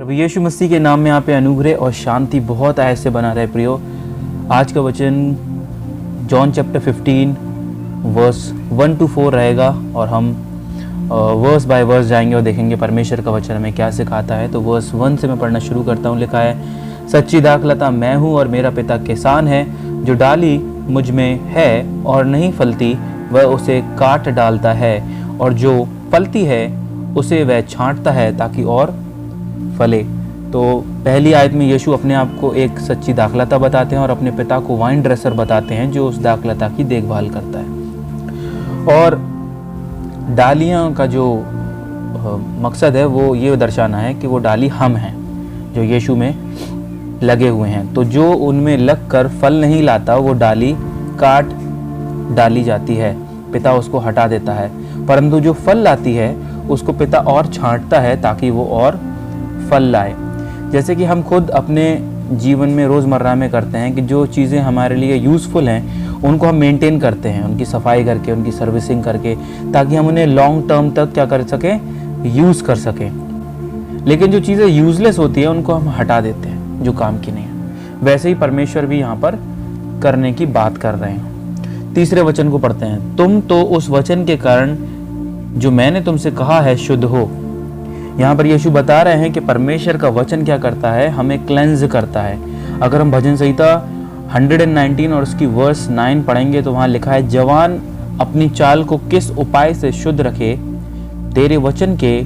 प्रभु यीशु मसीह के नाम में यहाँ पे अनुग्रह और शांति बहुत ऐसे बना रहे प्रियो। आज का वचन जॉन चैप्टर 15 वर्स 1 to 4 रहेगा और हम वर्स बाय वर्स जाएंगे और देखेंगे परमेश्वर का वचन हमें क्या सिखाता है। तो वर्स 1 से मैं पढ़ना शुरू करता हूँ। लिखा है, सच्ची दाखलता मैं हूँ और मेरा पिता किसान है। जो डाली मुझ में है और नहीं फलती वह उसे काट डालता है, और जो फलती है उसे वह छांटता है ताकि और फले। तो पहली आयत में यीशु अपने आप को एक सच्ची दाखलता बताते हैं और अपने पिता को वाइन ड्रेसर बताते हैं जो उस दाखलता की देखभाल करता है। और डालियाँ का जो मकसद है वो ये दर्शाना है कि वो डाली हम हैं जो यीशु में लगे हुए हैं। तो जो उनमें लग कर फल नहीं लाता वो डाली काट डाली जाती है, पिता उसको हटा देता है। परंतु जो फल लाती है उसको पिता और छांटता है ताकि वो और फल लाए। जैसे कि हम खुद अपने जीवन में रोज़मर्रा में करते हैं कि जो चीज़ें हमारे लिए यूज़फुल हैं उनको हम मेंटेन करते हैं, उनकी सफाई करके, उनकी सर्विसिंग करके, ताकि हम उन्हें लॉन्ग टर्म तक क्या कर सकें, यूज़ कर सकें। लेकिन जो चीज़ें यूज़लेस होती हैं उनको हम हटा देते हैं जो काम की नहीं है। वैसे ही परमेश्वर भी यहाँ पर करने की बात कर रहे हैं। तीसरे वचन को पढ़ते हैं। तुम तो उस वचन के कारण जो मैंने तुमसे कहा है शुद्ध हो। यहाँ पर यीशु बता रहे हैं कि परमेश्वर का वचन क्या करता है, हमें क्लेंज करता है। अगर हम भजन संहिता 119 और उसकी वर्स 9 पढ़ेंगे तो वहाँ लिखा है, जवान अपनी चाल को किस उपाय से शुद्ध रखे, तेरे वचन के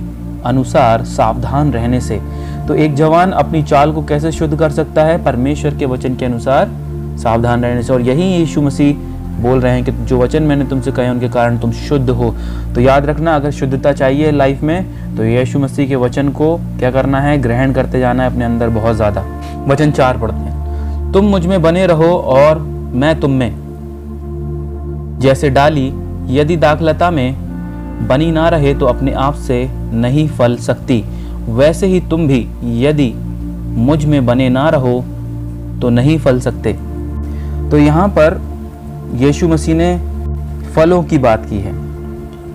अनुसार सावधान रहने से। तो एक जवान अपनी चाल को कैसे शुद्ध कर सकता है, परमेश्वर के वचन के अनुसार सावधान रहने से। और यही यीशु मसीह बोल रहे हैं कि जो वचन मैंने तुमसे कहे उनके कारण तुम शुद्ध हो। तो याद रखना, अगर शुद्धता चाहिए लाइफ में तो यीशु मसीह के वचन को क्या करना है, ग्रहण करते जाना है अपने अंदर बहुत ज़्यादा। वचन 4 पढ़ते हैं। तुम मुझ में बने रहो और मैं तुम में। जैसे डाली यदि दाखलता में बनी ना रहे तो अपने आप से नहीं फल सकती, वैसे ही तुम भी यदि मुझ में बने ना रहो तो नहीं फल सकते। तो यहाँ पर यीशु मसीह ने फलों की बात की है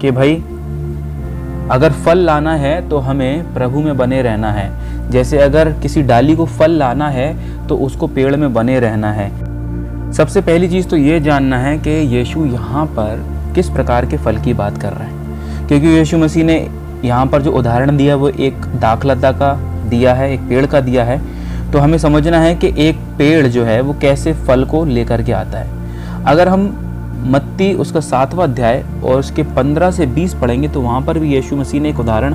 कि भाई अगर फल लाना है तो हमें प्रभु में बने रहना है। जैसे अगर किसी डाली को फल लाना है तो उसको पेड़ में बने रहना है। सबसे पहली चीज़ तो ये जानना है कि यीशु यहाँ पर किस प्रकार के फल की बात कर रहे हैं, क्योंकि यीशु मसीह ने यहाँ पर जो उदाहरण दिया वो एक दाखलता का दिया है, एक पेड़ का दिया है। तो हमें समझना है कि एक पेड़ जो है वो कैसे फल को लेकर के आता है। अगर हम मत्ती उसका 7वां अध्याय और उसके 15 से 20 पढ़ेंगे तो वहाँ पर भी यीशु मसीह ने एक उदाहरण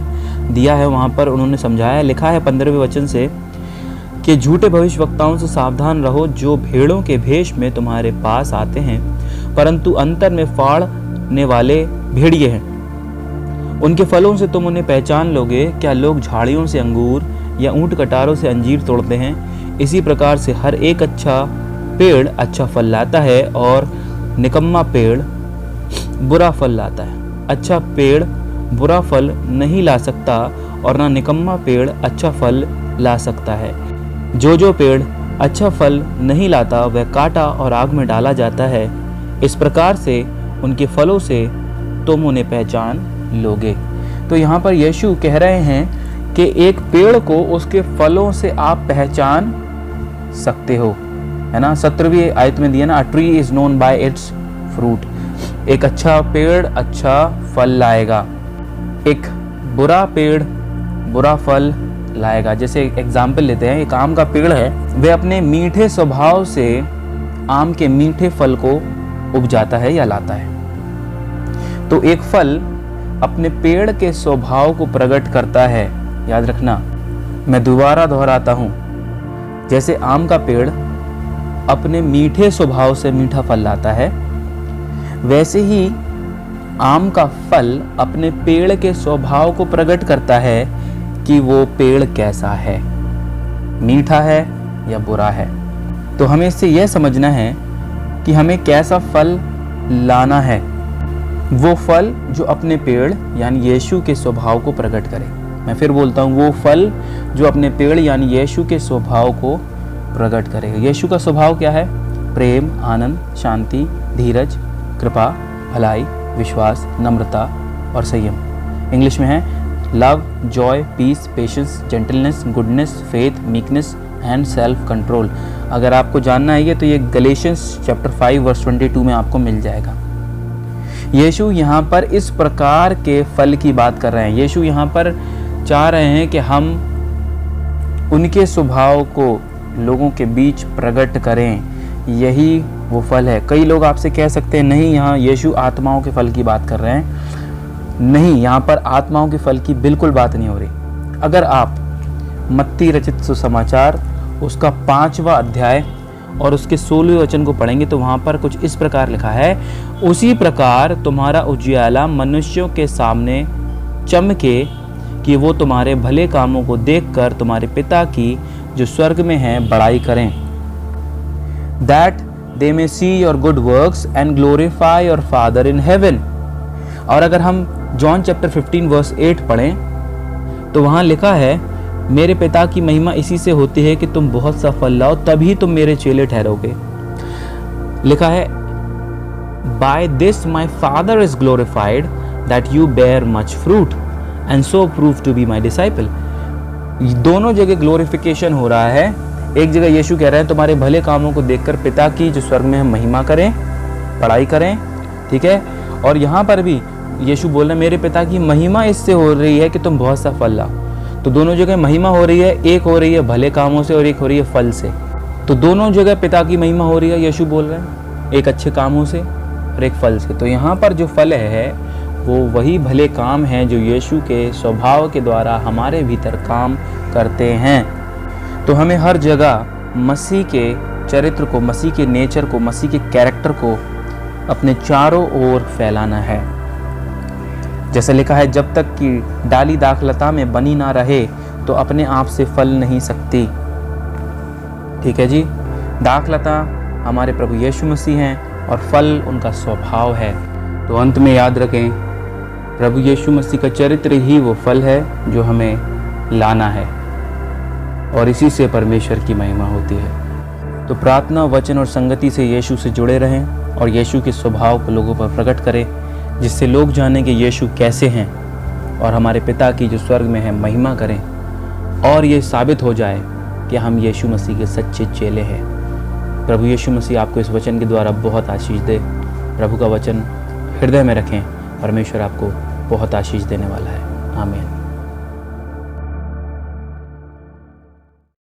दिया है। वहाँ पर उन्होंने समझाया, लिखा है 15वें वचन से कि झूठे भविष्यवक्ताओं से सावधान रहो जो भेड़ों के भेष में तुम्हारे पास आते हैं परंतु अंतर में फाड़ने वाले भेड़िए हैं। उनके फलों से तुम उन्हें पहचान लोगे। क्या लोग झाड़ियों से अंगूर या ऊंट कटारों से अंजीर तोड़ते हैं? इसी प्रकार से हर एक अच्छा पेड़ अच्छा फल लाता है और निकम्मा पेड़ बुरा फल लाता है। अच्छा पेड़ बुरा फल नहीं ला सकता और ना निकम्मा पेड़ अच्छा फल ला सकता है। जो पेड़ अच्छा फल नहीं लाता वह काटा और आग में डाला जाता है। इस प्रकार से उनके फलों से तुम उन्हें पहचान लोगे। तो यहाँ पर यीशु कह रहे हैं कि एक पेड़ को उसके फलों से आप पहचान सकते हो, है ना। 17वीं आयत में दिया ना, a tree is known by it's fruit. एक अच्छा पेड़ अच्छा फल लाएगा, एक बुरा पेड़ बुरा फल लाएगा। जैसे एग्जाम्पल लेते हैं, एक आम का पेड़ है, वह अपने मीठे स्वभाव से आम के मीठे फल को उपजाता है या लाता है। तो एक फल अपने पेड़ के स्वभाव को प्रकट करता है। याद रखना, मैं दोबारा दोहराता हूँ, जैसे आम का पेड़ अपने मीठे स्वभाव से मीठा फल लाता है, वैसे ही आम का फल अपने पेड़ के स्वभाव को प्रकट करता है कि वो पेड़ कैसा है, मीठा है या बुरा है। तो हमें इससे यह समझना है कि हमें कैसा फल लाना है, वो फल जो अपने पेड़ यानी यीशु के स्वभाव को प्रकट करे। मैं फिर बोलता हूँ, वो फल जो अपने पेड़ यानी यीशु के स्वभाव को प्रकट करेगा। यीशु का स्वभाव क्या है? प्रेम, आनंद, शांति, धीरज, कृपा, भलाई, विश्वास, नम्रता और संयम। इंग्लिश में है love, joy, peace, patience, gentleness, goodness, faith, meekness and self control. अगर आपको जानना है ये तो ये गलेशियंस चैप्टर 5 वर्स 22 में आपको मिल जाएगा। यीशु यहाँ पर इस प्रकार के फल की बात कर रहे हैं। यीशु यहाँ पर चाह रहे हैं कि हम उनके स्वभाव को लोगों के बीच प्रकट करें, यही वो फल है। कई लोग आपसे कह सकते हैं नहीं, यहाँ यीशु आत्माओं के फल की बात कर रहे हैं। नहीं, यहाँ पर आत्माओं के फल की बिल्कुल बात नहीं हो रही। अगर आप मत्ती रचित सुसमाचार उसका 5वां अध्याय और उसके 16वें वचन को पढ़ेंगे तो वहाँ पर कुछ इस प्रकार लिखा है, उसी प्रकार तुम्हारा उजियाला मनुष्यों के सामने चमके कि वो तुम्हारे भले कामों को देखकर तुम्हारे पिता की जो स्वर्ग में है बड़ाई करें। That they may see your good works and glorify your Father in heaven। और अगर हम जॉन चैप्टर 15 वर्स 8 पढ़ें तो वहाँ लिखा है, मेरे पिता की महिमा इसी से होती है कि तुम बहुत सा फल लाओ, तभी तुम मेरे चेले ठहरोगे। लिखा है, By this my Father is glorified that you bear much fruit and so prove to be my disciple। दोनों जगह ग्लोरिफिकेशन हो रहा है। एक जगह यीशु कह रहे हैं तुम्हारे भले कामों को देखकर पिता की जो स्वर्ग में है महिमा करें, पढ़ाई करें, ठीक है। और यहाँ पर भी यीशु बोल रहे हैं मेरे पिता की महिमा इससे हो रही है कि तुम बहुत सा फल लाओ। तो दोनों जगह महिमा हो रही है, एक हो रही है भले कामों से और एक हो रही है फल से। तो दोनों जगह पिता की महिमा हो रही है, यीशु बोल रहे हैं, एक अच्छे कामों से और एक फल से। तो यहाँ पर जो फल है वो वही भले काम हैं जो यीशु के स्वभाव के द्वारा हमारे भीतर काम करते हैं। तो हमें हर जगह मसीह के चरित्र को, मसीह के नेचर को, मसीह के कैरेक्टर को अपने चारों ओर फैलाना है। जैसे लिखा है, जब तक कि डाली दाखलता में बनी ना रहे तो अपने आप से फल नहीं सकती। ठीक है जी। दाखलता हमारे प्रभु यीशु मसीह हैं और फल उनका स्वभाव है। तो अंत में याद रखें, प्रभु यीशु मसीह का चरित्र ही वो फल है जो हमें लाना है और इसी से परमेश्वर की महिमा होती है। तो प्रार्थना, वचन और संगति से यीशु से जुड़े रहें और यीशु के स्वभाव को लोगों पर प्रकट करें, जिससे लोग जानें कि यीशु कैसे हैं और हमारे पिता की जो स्वर्ग में है महिमा करें, और ये साबित हो जाए कि हम यीशु मसीह के सच्चे चेले हैं। प्रभु यीशु मसीह आपको इस वचन के द्वारा बहुत आशीष दे। प्रभु का वचन हृदय में रखें, परमेश्वर आपको बहुत आशीष देने वाला है। आमीन।